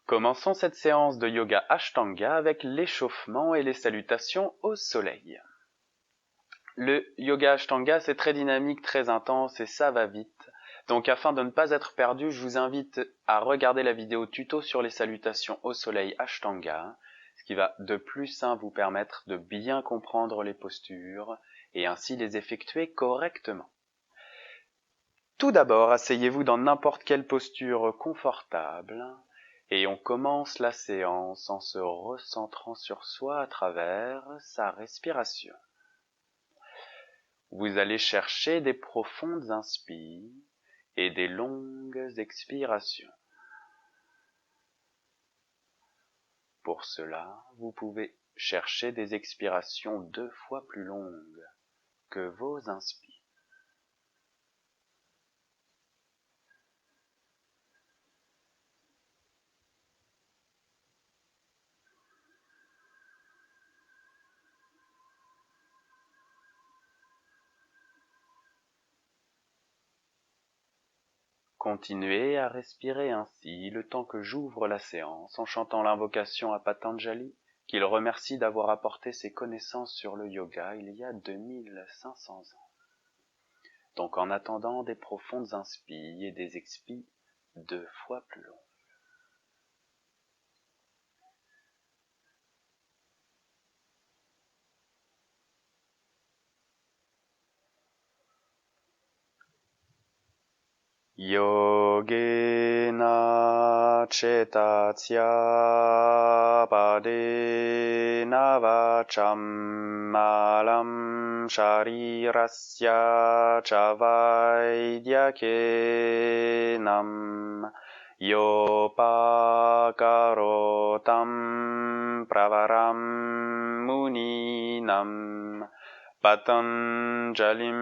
Commençons cette séance de yoga Ashtanga avec l'échauffement et les salutations au soleil. Le yoga Ashtanga, c'est très dynamique, très intense et ça va vite. Donc afin de ne pas être perdu, je vous invite à regarder la vidéo tuto sur les salutations au soleil Ashtanga, ce qui va de plus vous permettre de bien comprendre les postures et ainsi les effectuer correctement. Tout d'abord, asseyez-vous dans n'importe quelle posture confortable et on commence la séance en se recentrant sur soi à travers sa respiration. Vous allez chercher des profondes inspires et des longues expirations. Pour cela, vous pouvez chercher des expirations 2 fois plus longues que vos inspirations. Continuez à respirer ainsi le temps que j'ouvre la séance en chantant l'invocation à Patanjali, qu'il remercie d'avoir apporté ses connaissances sur le yoga il y a 2500 ans. Donc en attendant des profondes inspires et des expires 2 fois plus longues. Yogena cetasya padena vacham malam sharirasya chavaidyake yopakarotam pravaram muninam Patanjalim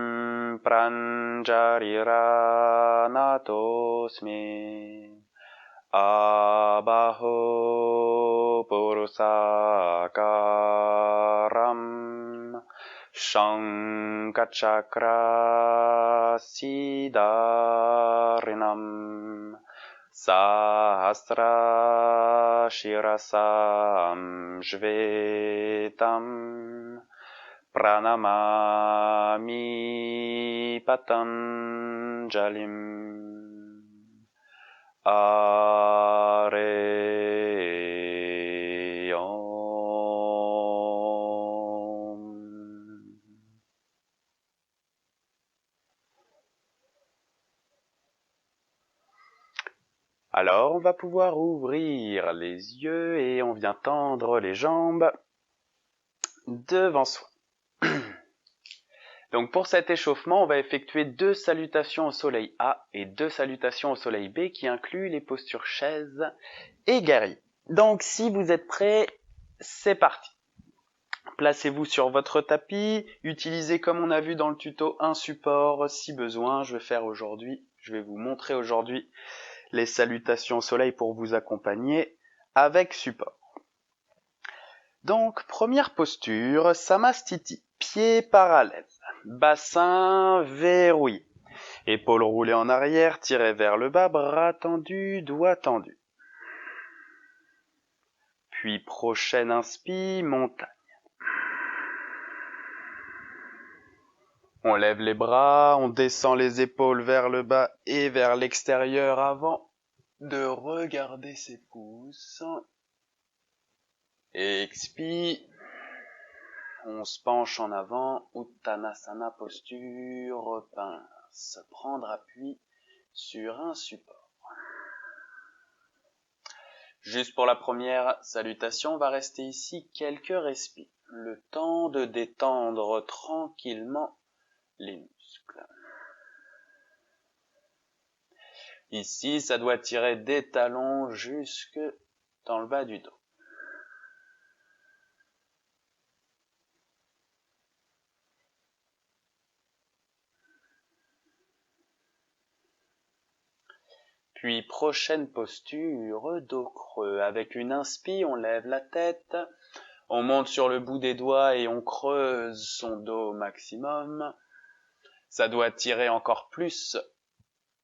pranjariranathosmi abaho purusakaram shankachakra siddharinam sahasra shirasam shvetam Pranamami Patanjalim Areyom. Alors, on va pouvoir ouvrir les yeux et on vient tendre les jambes devant soi. Donc pour cet échauffement, on va effectuer 2 salutations au soleil A et 2 salutations au soleil B qui incluent les postures chaise et guerrier. Donc si vous êtes prêts, c'est parti. Placez-vous sur votre tapis, utilisez comme on a vu dans le tuto un support si besoin. Je vais vous montrer aujourd'hui les salutations au soleil pour vous accompagner avec support. Donc première posture, Samastiti, pieds parallèles. Bassin verrouillé. Épaules roulées en arrière, tirées vers le bas, bras tendus, doigts tendus. Puis prochaine inspire, montagne. On lève les bras, on descend les épaules vers le bas et vers l'extérieur avant de regarder ses pouces. Expire. On se penche en avant, Uttanasana posture, pince, prendre appui sur un support. Juste pour la première salutation, on va rester ici quelques respires, le temps de détendre tranquillement les muscles. Ici, ça doit tirer des talons jusque dans le bas du dos. Puis prochaine posture, dos creux. Avec une inspire, on lève la tête, on monte sur le bout des doigts et on creuse son dos au maximum. Ça doit tirer encore plus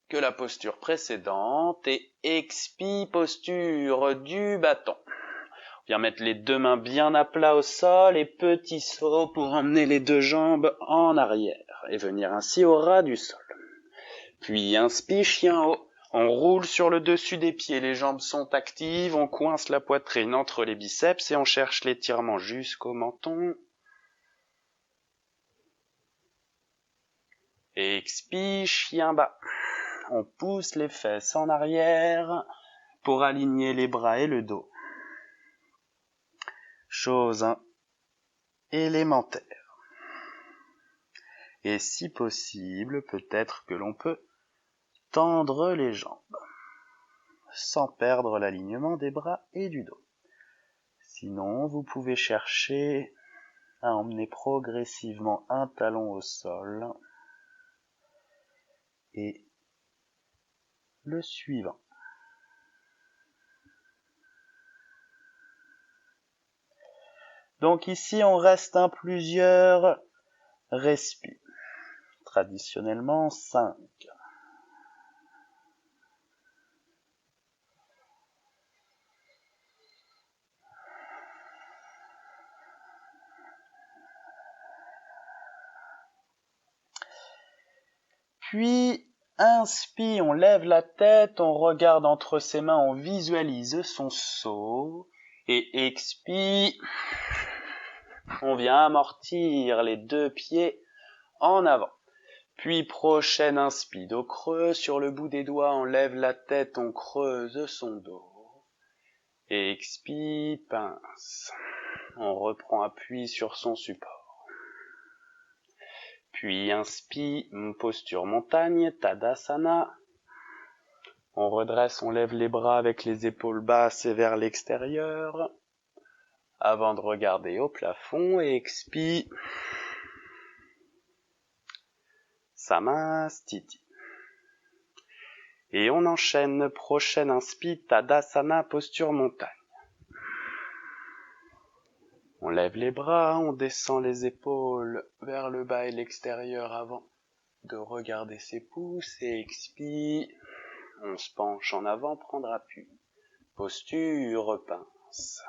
que la posture précédente et expire, posture du bâton. On vient mettre les deux mains bien à plat au sol et petit saut pour emmener les deux jambes en arrière et venir ainsi au ras du sol. Puis inspire, chien haut. On roule sur le dessus des pieds, les jambes sont actives, on coince la poitrine entre les biceps et on cherche l'étirement jusqu'au menton. Expire, chien bas. On pousse les fesses en arrière pour aligner les bras et le dos. Chose élémentaire. Et si possible, peut-être que l'on peut tendre les jambes sans perdre l'alignement des bras et du dos. Sinon, vous pouvez chercher à emmener progressivement un talon au sol et le suivant. Donc ici, on reste plusieurs respires. Traditionnellement 5. Puis, inspire, on lève la tête, on regarde entre ses mains, on visualise son saut. Et expire, on vient amortir les deux pieds en avant. Puis, prochaine inspire, dos creux, sur le bout des doigts, on lève la tête, on creuse son dos. Et expire, pince. On reprend appui sur son support. Puis inspire, posture montagne, Tadasana. On redresse, on lève les bras avec les épaules basses et vers l'extérieur. Avant de regarder au plafond et expire. Samastiti. Et on enchaîne, prochaine inspire, Tadasana, posture montagne. On lève les bras, on descend les épaules vers le bas et l'extérieur avant de regarder ses pouces et expire. On se penche en avant, prendre appui. Posture pince.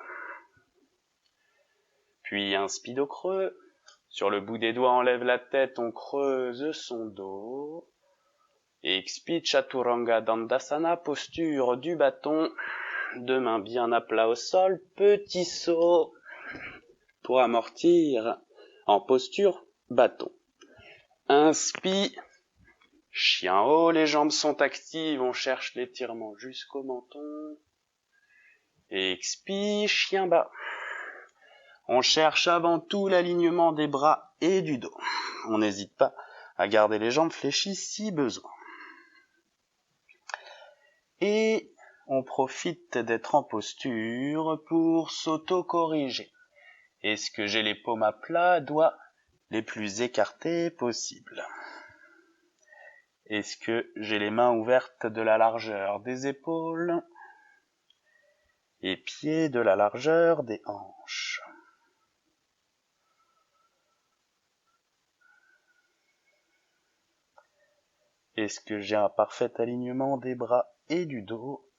Puis inspire au creux. Sur le bout des doigts, on lève la tête, on creuse son dos. Expire Chaturanga Dandasana, posture du bâton. Deux mains bien à plat au sol, petit saut pour amortir en posture bâton. Inspire, chien haut, les jambes sont actives, on cherche l'étirement jusqu'au menton. Expire, chien bas. On cherche avant tout l'alignement des bras et du dos. On n'hésite pas à garder les jambes fléchies si besoin. Et on profite d'être en posture pour s'auto-corriger. Est-ce que j'ai les paumes à plat, doigts les plus écartés possibles? Est-ce que j'ai les mains ouvertes de la largeur des épaules et pieds de la largeur des hanches? Est-ce que j'ai un parfait alignement des bras et du dos?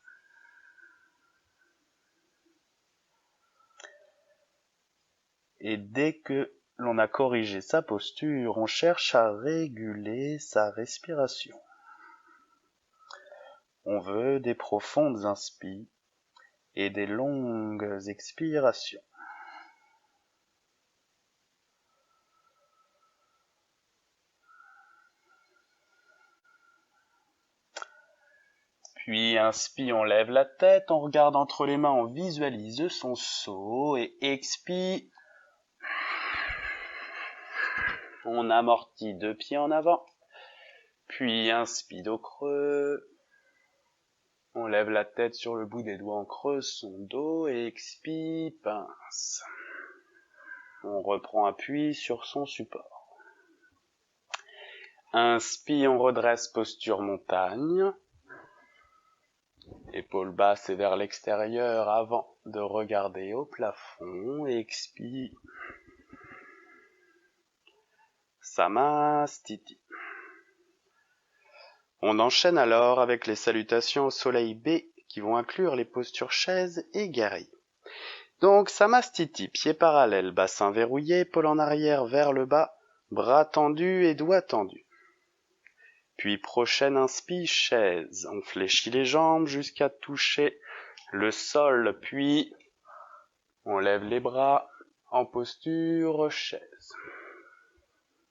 Et dès que l'on a corrigé sa posture, on cherche à réguler sa respiration. On veut des profondes inspires et des longues expirations. Puis inspire, on lève la tête, on regarde entre les mains, on visualise son saut et expire. On amortit deux pieds en avant, puis inspire dos creux. On lève la tête sur le bout des doigts, on creuse son dos et expire, pince. On reprend appui sur son support. Inspire, on redresse posture montagne. Épaules basses et vers l'extérieur avant de regarder au plafond. Expire. Samastiti. On enchaîne alors avec les salutations au soleil B qui vont inclure les postures chaise et guerrier. Donc samastiti, pieds parallèles, bassin verrouillé, épaule en arrière vers le bas, bras tendus et doigts tendus. Puis prochaine inspi, chaise. On fléchit les jambes jusqu'à toucher le sol, puis on lève les bras en posture chaise.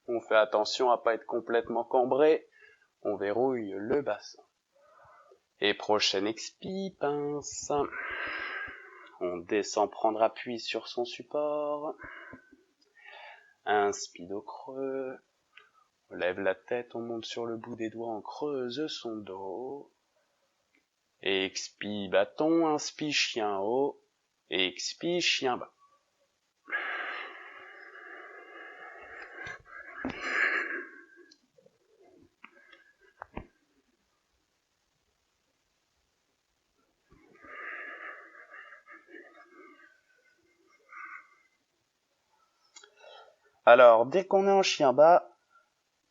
On fait attention à pas être complètement cambré, on verrouille le bassin. Et prochaine expi, pince. On descend prendre appui sur son support. Inspire au creux. On lève la tête, on monte sur le bout des doigts, on creuse son dos. Expire bâton, inspire chien haut. Expire chien bas. Alors, dès qu'on est en chien bas,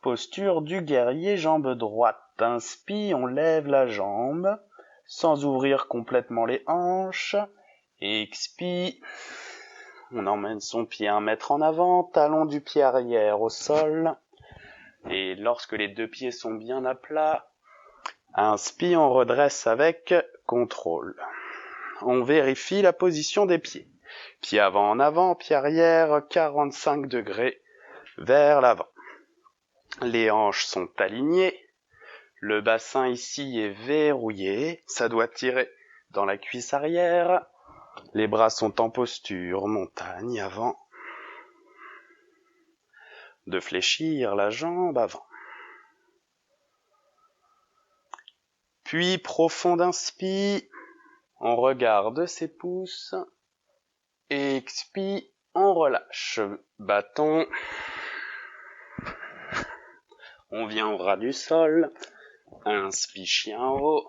posture du guerrier, jambe droite. Inspire, on lève la jambe, sans ouvrir complètement les hanches. Expire, on emmène son pied 1 mètre en avant, talon du pied arrière au sol. Et lorsque les deux pieds sont bien à plat, inspire, on redresse avec contrôle. On vérifie la position des pieds. Pied avant en avant, pied arrière, 45 degrés vers l'avant. Les hanches sont alignées. Le bassin ici est verrouillé. Ça doit tirer dans la cuisse arrière. Les bras sont en posture montagne avant. De fléchir la jambe avant. Puis profond inspire. On regarde ses pouces. Expire. On relâche. Bâton. On vient au ras du sol. Inspire chien haut.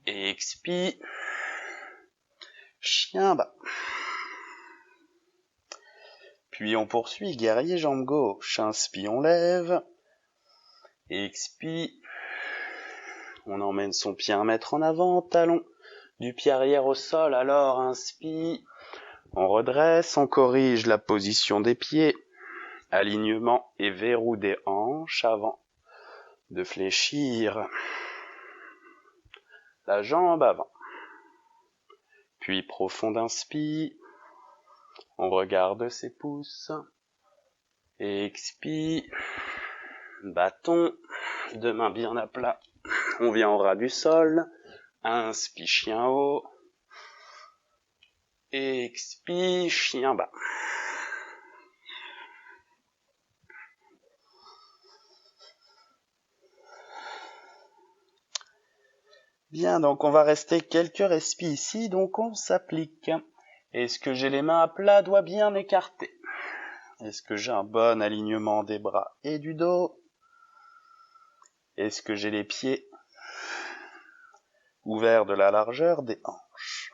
Expire. Chien bas. Puis on poursuit guerrier jambe gauche. Inspire, on lève. Expire. On emmène son pied 1 mètre en avant, talon du pied arrière au sol. Alors inspire. On redresse, on corrige la position des pieds. Alignement et verrou des hanches avant de fléchir la jambe avant. Puis profond inspire. On regarde ses pouces. Expire. Bâton. Deux mains bien à plat. On vient au ras du sol. Inspire chien haut. Expire chien bas. Bien, donc on va rester quelques respis ici, donc on s'applique. Est-ce que j'ai les mains à plat, doigts bien écartés? Est-ce que j'ai un bon alignement des bras et du dos? Est-ce que j'ai les pieds ouverts de la largeur des hanches?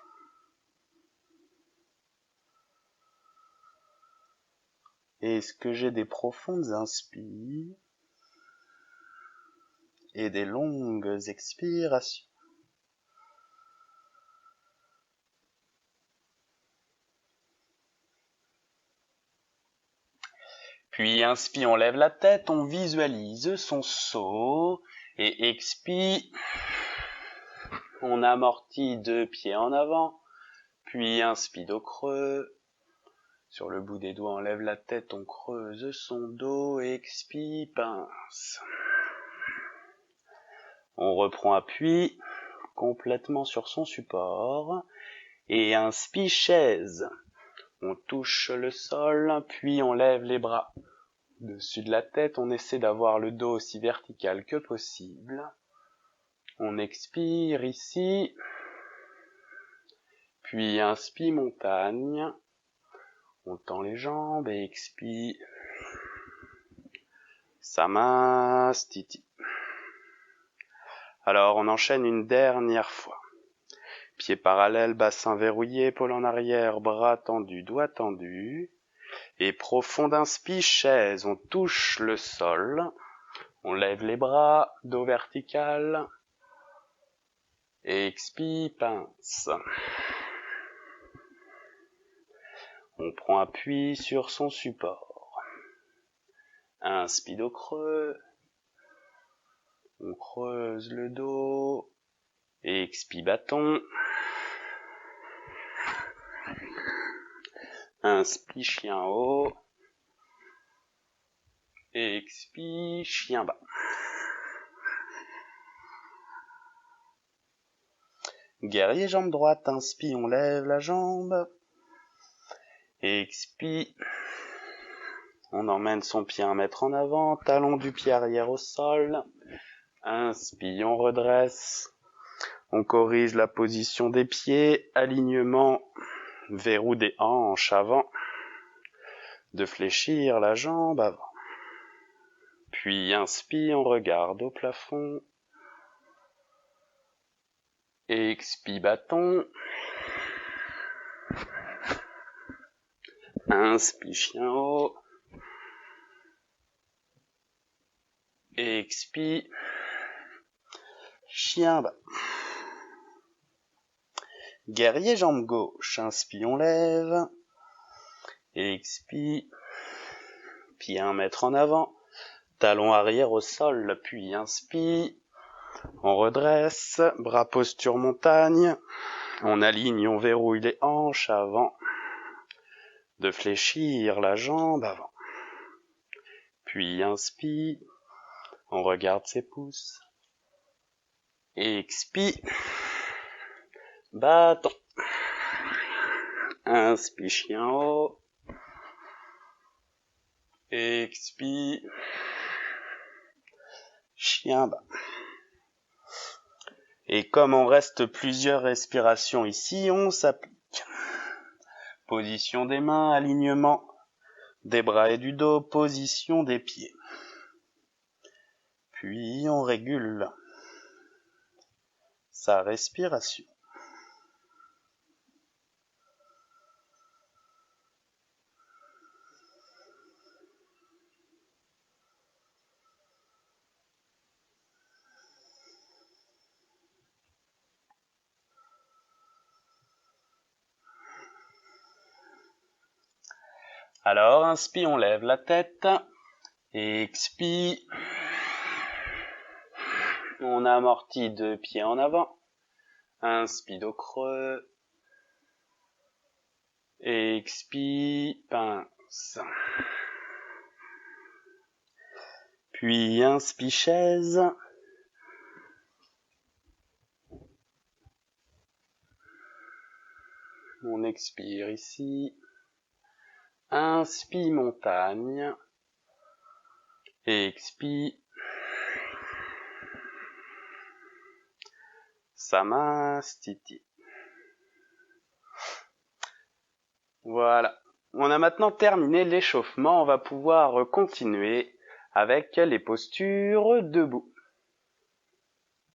Est-ce que j'ai des profondes inspires et des longues expirations? Puis inspire, on lève la tête, on visualise son saut et expire. On amortit 2 pieds en avant, puis inspire au creux. Sur le bout des doigts, on lève la tête, on creuse son dos, expire, pince. On reprend appui complètement sur son support et inspire chaise. On touche le sol, puis on lève les bras au-dessus de la tête. On essaie d'avoir le dos aussi vertical que possible. On expire ici, puis inspire montagne. On tend les jambes et expire. Samastiti. Alors on enchaîne une dernière fois. Pieds parallèles, bassin verrouillé, épaule en arrière, bras tendus, doigts tendus. Et profond inspire, chaise, on touche le sol. On lève les bras, dos vertical. Expire, pince. On prend appui sur son support. Inspire dos creux. On creuse le dos. Expire bâton. Inspire chien haut. Expire chien bas. Guerrier jambe droite, inspire, on lève la jambe. Expire. On emmène son pied 1 mètre en avant, talon du pied arrière au sol. Inspire, on redresse. On corrige la position des pieds, alignement, verrou des hanches avant. De fléchir la jambe avant. Puis inspire, on regarde au plafond. Expire, bâton. Inspire, chien haut. Expire, chien bas. Guerrier jambe gauche, inspire, on lève. Expire, pied 1 mètre en avant. Talon arrière au sol, puis inspire. On redresse, bras posture montagne. On aligne, on verrouille les hanches avant. De fléchir la jambe avant. Puis inspire. On regarde ses pouces. Expire. Bâton. Inspire, chien haut. Expire. Chien bas. Et comme on reste plusieurs respirations ici, on s'applique. Position des mains, alignement des bras et du dos, position des pieds. Puis on régule sa respiration. Alors, inspire, on lève la tête. Expire. On amortit 2 pieds en avant. Inspire, dos creux. Expire, pince. Puis inspire, chaise. On expire ici. Inspire, montagne. Expire. Samastiti. Voilà. On a maintenant terminé l'échauffement. On va pouvoir continuer avec les postures debout.